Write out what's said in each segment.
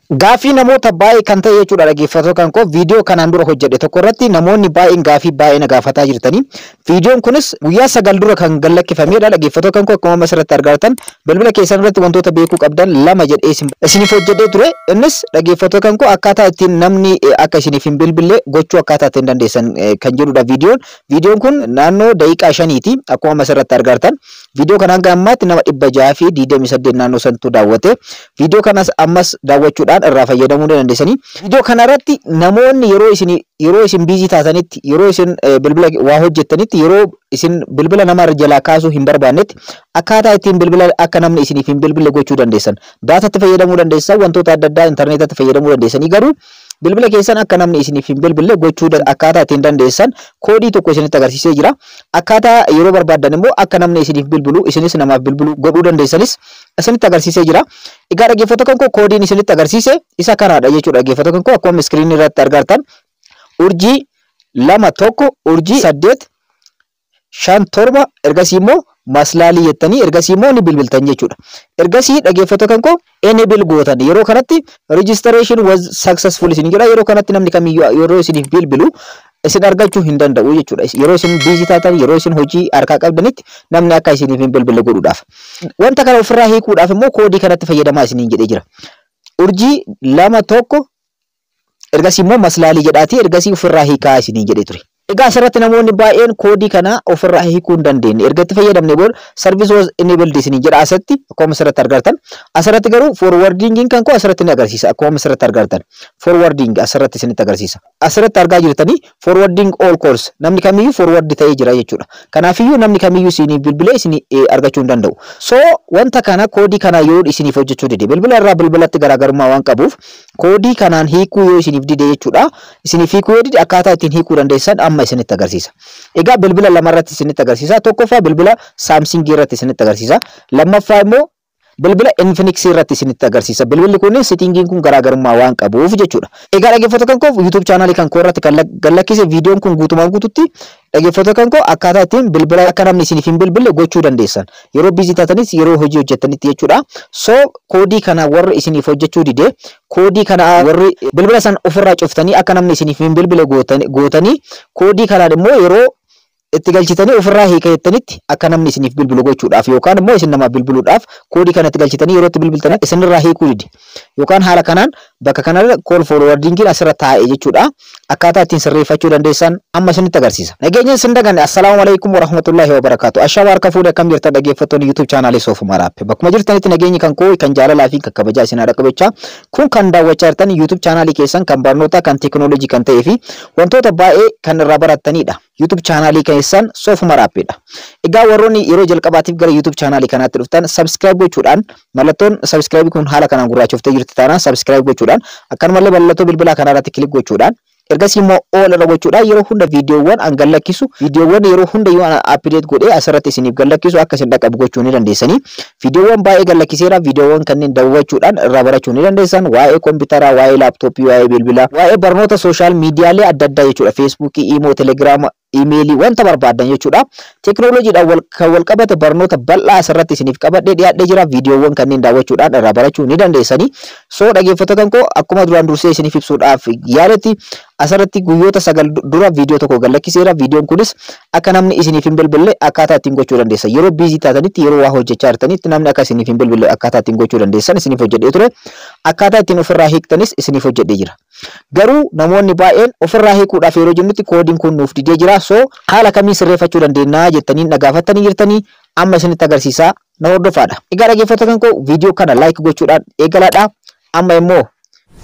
Gaafii namoota baay'ee kan ta'e jechuudha dhaggeeffatoo kan koo viidiyoo kanaan dura hojjedhe tokko irratti namoonni baay'een gaafii baay'ee na gaafataa jirtanii viidiyoon kunis guyyaa 9 dura kan gallakkifamedha dhaggeeffatoo kan koo akkuma asirratti argattan bilbila keessan irratti wantoota beekuu qabdan lama jedhee isiniif hojjedhee ture innis dhaggeeffatoo kan koo akkaataa ittiin namni akka isiniif hin bilbille gochuu akkaataa ittiin dandeessan kan jedhudha viidiyoon kun naannoo daqiiqaa 5ti akkuma asirratti argattan viidiyoo kanaan gammaatti nama 628 naannoo santu daawwate viidiyoo kanas ammas daawwachuudhaan irraa fayyadamuu dandeessanii viidiyoo kana irratti namoonni yeroo isin biizii taatanitti yeroo isin bilbila waa hojjettanitti yeroo isin bilbila nama jalaa kaasuu hin barbaannetti akkaataa ittiin bilbila akka namni isiniif hin bilbille gochuu dandeessan daataatti fayyadamuu dandeessan wantoota adda addaa intarneetatti fayyadamuu dandeessanii garuu bilbila keessan akka namni isiniif hin bilbille gochuu akkaataa ittiin dandeessan koodii tokko isinitti agarsiisee jira akkaataa yeroo barbaadan immoo akka namni isiniif bilbilu isinis namaaf bilbilu godhuu dandeessanis isinitti agarsiisee jira egaa dhaggeeffatoo kan koo koodiin isinitti agarsiise isa kanaadha jechuudha dhaggeeffatoo kan koo akkuma iskiriinii irratti argattan urjii 21 urjii 8 57 ergasii immoo maslaalii jettanii ergasii immoo ni bilbiltan jechuudha ergasii dhaggeeffatoo kan koo enable gootan yeroo kanatti registration was successful isin jedha yeroo kanatti namni kamiyyuu yeroo isiniif bilbilu isin argachuu hin danda'u jechuudha yeroo isin biizii taatan yeroo isin hojii harkaa qabdanitti namni akka isiniif hin bilbille godhuudhaaf wanta kana ofirraa hiikuudhaaf immoo koodii kanatti fayyadamaa isiniin jedhee jira urjii 21 ergasii immoo maslaalii jedhaati ergasii ofirraa hiikaa isiniin jedhee ture egaa asirratti namoonni baay'een koodii kana ofirraa hiikuu hin dandeenye erga itti fayyadamne booda service was enabled isiniin jedha asirratti akkuma asirratti argattan asirratti garuu forwardingiin kan koo asirratti ni agarsiisa akkuma asirratti argattan forwarding asirratti isinitti agarsiisa asirratti argaa jirtanii forwarding all calls namni kamiyyuu forward ta'ee jira jechuudha kanaafiyyuu namni kamiyyuu isiniif bilbilee isin argachuu hin danda'u so wanta kana koodii kana yoo isiniif hojjechuu dide bilbila irraa bilbilatti garaagarummaa waan qabuuf koodii kanaan hiikuu yoo isiniif dide jechuudha isiniif hiikuu yoo dide akkaataa ittiin hiikuu dandeessan amma isinitti agarsiisa egaa bilbila lama irratti isinitti agarsiisa tokkoffaa bilbila Samsung irratti isinitti agarsiisa lammaffaa immoo bilbila Infinix irratti isinitti agarsiisa bilbilli kun settingiin kun garaagarummaa waan qabuuf jechuudha egaa dhaggeeffatoo kan koo YouTube channel kan koo irratti kan gallakkise viidiyoon kun guutumaan guututti dhaggeeffatoo kan koo akkaataa ittiin bilbila akka namni isiniif hin bilbille gochuu dandeessan yeroo biizii taatanis yeroo hojii hojjettanitti jechuudha so koodii kana warri isiniif hojjechuu dide koodii kana warri bilbila san ofirraa cuftanii akka namni isiniif hin bilbille gootanii koodii kanaan immoo yeroo itti galchitanii ofirraa hiikayettanitti akka namni isiniif bilbilu gochuudhaaf yookaan immoo isin namaaf bilbiluudhaaf koodii kana itti galchitanii yeroo itti bilbiltan isinirraa hiikuu dide yookaan haala kanaan bakka kanarra call forwardingiin asirra taa'e jechuudha akkaataa ittiin sirreeffachuu dandeessan amma isinitti agarsiisa nageenya isin daganne assalaamu alaykum warahmatullahi wabarakaatu ashawaa harka fuudhe akkam jirtan dhaggeeffattoonni YouTube channel Soofuma Raappe bakkuma jirtanitti nageenyi kan koo kan jaalalaa fi kan kabajaa isin dhaqqabachaa kun kan daawwachaa jirtan YouTube channel keessan kan barnoota kan teekinooloojii kan ta'ee fi wantoota baay'ee kan irraa barattanidha YouTube channel keessan Soofuma Raappeedha egaa warroonni yeroo jalqabaatiif gara YouTube channel kanaatti dhuftan subscribe gochuudhaan mallattoon subscribe kun haala kanaan gurraachoftee jirti taanaan subscribe gochuudhaan akkanumallee mallattoo bilbilaa kana irratti kilik gochuudhaan ergasii immoo all irra gochuudhaan yeroo hunda viidiyoowwan an gallakkisu viidiyoowwan yeroo hunda yoo update godhee asirratti isiniif gallakkisu akka isin dhaqqabu gochuu ni dandeessanii viidiyoowwan baay'ee gallakkiseera viidiyoowwan kanneen daawwachuudhaan irraa barachuu ni dandeessan waa'ee kompiitaraa waa'ee laaptooppii waa'ee bilbilaa waa'ee barnoota sooshaal miidiyaalee adda addaa jechuudha feesbuukii iimoo telegiraama emailii wanta barbaadan jechuudha teekinooloojiidhaan wal qabate barnoota bal'aa asirratti isiniif qabadhee dhiyaadhee jira viidiyoowwan kanneen daawwachuudhaan irraa barachuu ni dandeessanii soo dhaggeeffatoo kan koo akkuma duraan dursee isiniif ibsuudhaaf yaaletti asirratti guyyoota 9 dura viidiyoo tokko gallakkiseera viidiyoon kunis akka namni isiniif hin bilbille akkaataa ittiin gochuu dandeessan yeroo biizii taatanitti yeroo waa hojjechaa jirtanitti namni akka isiniif hin bilbille akkaataa ittiin gochuu dandeessan isiniif hojjedhee ture akkaataa ittiin ofirraa hiiktanis isiniif hojjedhee jira garuu namoonni baay'een ofirraa hiikuudhaaf yeroo jennutti koodiin kun nuuf didee jira so haala kamiin sirreeffachuu dandeenya jettanii dhagaafattanii jirtanii amma isinitti agarsiisaa na hordofaadha egaa dhaggeeffatoo kan koo viidiyoo kana like gochuudhaan eegalaadha amma immoo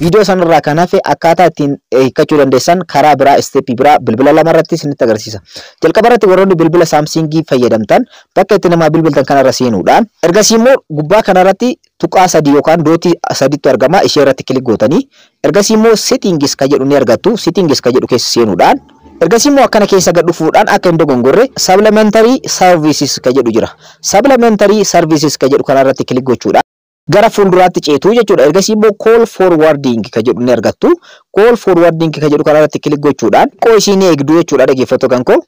viidiyoo sanarraa kan hafe akkaataa ittiin hiikkachuu dandeessan karaa biraa steepii biraa bilbila lama irratti isinitti agarsiisa jalqaba irratti warroonni bilbila Samsung fayyadamtan bakka itti namaa bilbiltan kanarra seenuudhaan ergasii immoo gubbaa kanarratti tuqaa 3 yookaan dootii 3tu argama ishee irratti kilik gootanii ergasii immoo settings ka jedhu ni argattu settings ka jedhu keessa seenuudhaan ergasii immoo akkana keessa gad dhufuudhaan akka hin dogongorre supplementary services ka jedhu jira supplementary services ka jedhu kanarratti kilik gochuudhaan gara fuulduraatti ceetu jechuudha ergasii immoo call forwarding ka jedhu ni argattu call forwarding ka jedhu kanarratti kilik gochuudhaan qoisiin eegdu jechuudha dhaggeeffatoo kan koo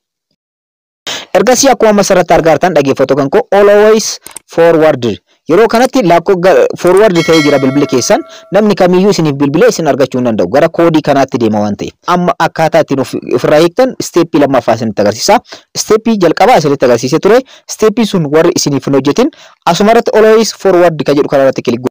ergasii akkuma asirratti argaa jirtan dhaggeeffatoo kan koo always forward yeroo kanatti forward ta'ee jira bilbila keessan namni kamiyyuu isiniif bilbilee isin argachuu hin danda'u gara koodii kanaatti deema waan ta'eef amma akkaataa ittiin ofirraa hiiktan steepii lammaffaa isinitti agarsiisa steepii jalqabaa isinitti agarsiisee ture steepii sun warri isiniif hin hojjetin asumarratti always forward ka jedhu kanarratti kilik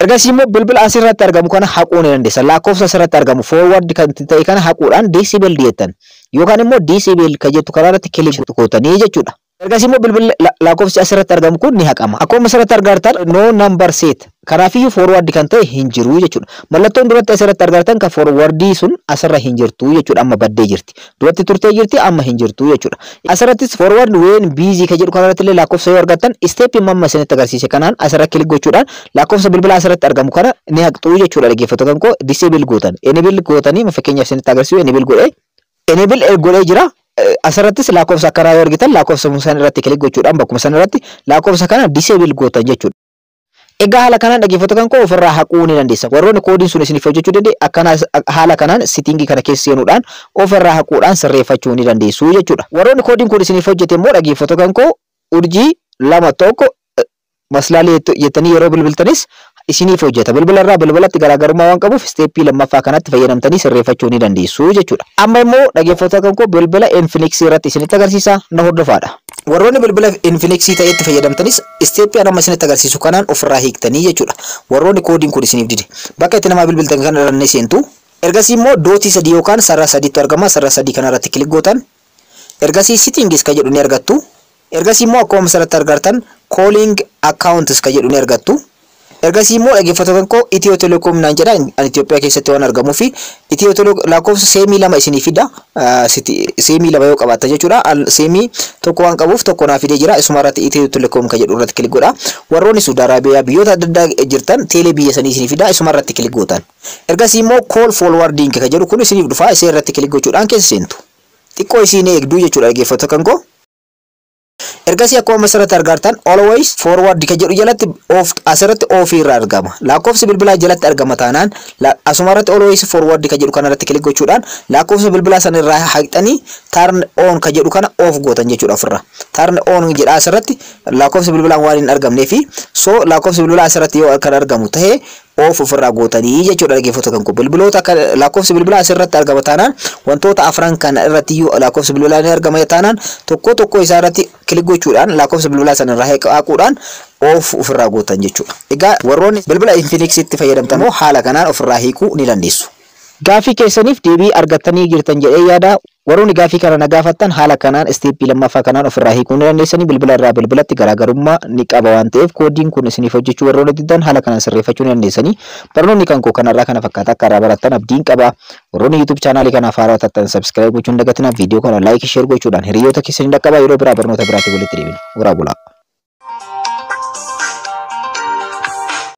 ergasii immoo bilbila asirratti argamu kana haquu ni dandeessa lakkoofsa asirratti argamu forward kan ta'e kana haquudhaan disable jettan yookaan immoo disable ka jettu kanarratti kilik gootanii jechuudha. Ergasii immoo bilbila lakkoofsi asirratti argamu kun ni haqama. Akkuma asirratti argartan no number set kanaafiyyuu forward kan ta'e hin jiru jechuudha. Mallattoon duratti asirratti argartan kan forwardii sun asirra hin jirtu jechuudha amma baddee jirti. Duratti turtee jirti amma hin jirtu jechuudha. Asirrattis forward when busy ka jedhu kanarratti illee lakkoofsa yoo argattan step mamma isinitti agarsiise kanaan asirra kilik gochuudhaan lakkoofsa bilbila asirratti argamu kana ni haqxu jechuudha dhaggeeffattoota koo disable gootan. Enable gootanii fakkeenyaaf isinitti agarsiisu enable godhee jira. Asirrattis lakkoofsa akkanaa yoo argitan lakkoofsa san irratti kilik gochuudhaan bakkuma san irratti lakkoofsa kana disable gootan jechuudha. Egaa haala kanaan dhaggeeffattoota koo ofirraa haquu ni dandeessa. Warroonni koodiin sun isiniif hojjechuu danda'e akkana haala kanaan setting kana keessa seenuudhaan ofirraa haquudhaan sirreeffachuu ni dandeessu jechuudha. Warroonni koodiin kun isiniif hojjete immoo dhaggeeffattoota koo urjii 2 maslaalee jettanii yeroo bilbiltanis isiniif hojjeta. Bilbila irraa bilbilatti garaagarummaa waan qabuuf steepii lammaffaa kanatti fayyadamtanii sirreeffachuu ni dandeessu jechuudha. Amma immoo dhaggeeffattoota koo bilbila Infinix irratti isinitti agarsiisa na hordofaadha. Warroonni bilbila Infinix ta'etti fayyadamtanis steepii amma isinitti agarsiisu kanaan ofirraa hiiktanii jechuudha. Warroonni koodiin kun isiniif dide bakka itti nama bilbiltan kana irra seentu ergasii immoo dootii 3 yookaan sarara 3tu argama. Sarara 3 kanarratti kilik gootan ergasii settings ka jedhu ni argattu. Ergasii immoo akkuma asirratti argartan calling accounts ka jedhu ni argattu. Ergasii immoo dhaggeeffattoota koo Itiyoo Telekoom naan jedha Itoophiyaa keessatti waan argamuu fi Itiyoo Telekoom lakkoofsa seemii 2 isinii fida seemii 2 yoo qabaatta jechuudha. Seemii tokko waan qabuuf tokko naaf fidee jira. Isuma irratti Itiyoo Telekoom ka jedhu irratti kilik godha. Warroonni Saudi Arabiyaa biyyoota adda addaa jirtan teelee biyya sanii isinii fida. Isuma irratti kilik gootan. Ergasii immoo call forwarding ka jedhu kun isiniif dhufa. Isee irratti kilik gochuudhaan keessa seentu. Xiqqoo isiin eegduu jechuudha dhaggeeffattoota koo. Ergasii akkuma asirratti argartan always forward ka jedhu jalatti asirratti off irra argama. Lakkoofsi bilbilaa jalatti argama taanaan asumarratti always forward ka jedhu kanarratti kilik gochuudhaan lakkoofsa bilbilaa san irraa haqxanii turn on ka jedhu kana off gootan jechuudha ofirra. Turn on jedha asirratti lakkoofsi bilbilaa waan hin argamneefi so lakkoofsi bilbilaa asirratti yoo kan argamu ta'e off ofirraa gootanii jechuudha dhaggeeffattoota kan bilbiloota lakkoofsi bilbilaa asirratti argama taanaan wantoota afran kana irratti lakkoofsi bilbilaa ni argama taanaan tokko isaa irratti kilik gochuudhaan lakkoofsa bilbilaa sana irraa haquudhaan off ofirraa gootan jechuudha. Egaa warroonni bilbila Infinix itti fayyadamtan haala kanaan ofirraa hiikuu ni dandeessu. Gaafii keessaniif deebii argattanii jirtan jedhee yaada. Warroonni gaafii kana nagaafattan haala kanaan steepii lammaffaa kanaan ofirraa hiikuu ni dandeessanii bilbila irraa bilbilatti garaagarummaa ni qaba waan ta'eef koodiin kun isiniif hojjechuu warroonni diddan haala kanaan sirreeffachuu ni dandeessanii. Barnoonni kan koo kanarraa kana fakkaata akka irraa barattan abdiin qaba. Warroonni YouTube chaanaalii kanaaf haaraa taatan subscribe gochuun dagatinaa viidiyoo kana like share gochuudhaan hiriyoota keessanii dhaqqabaa yeroo biraa barnoota biraatti walitti deebina. Waraabulaa.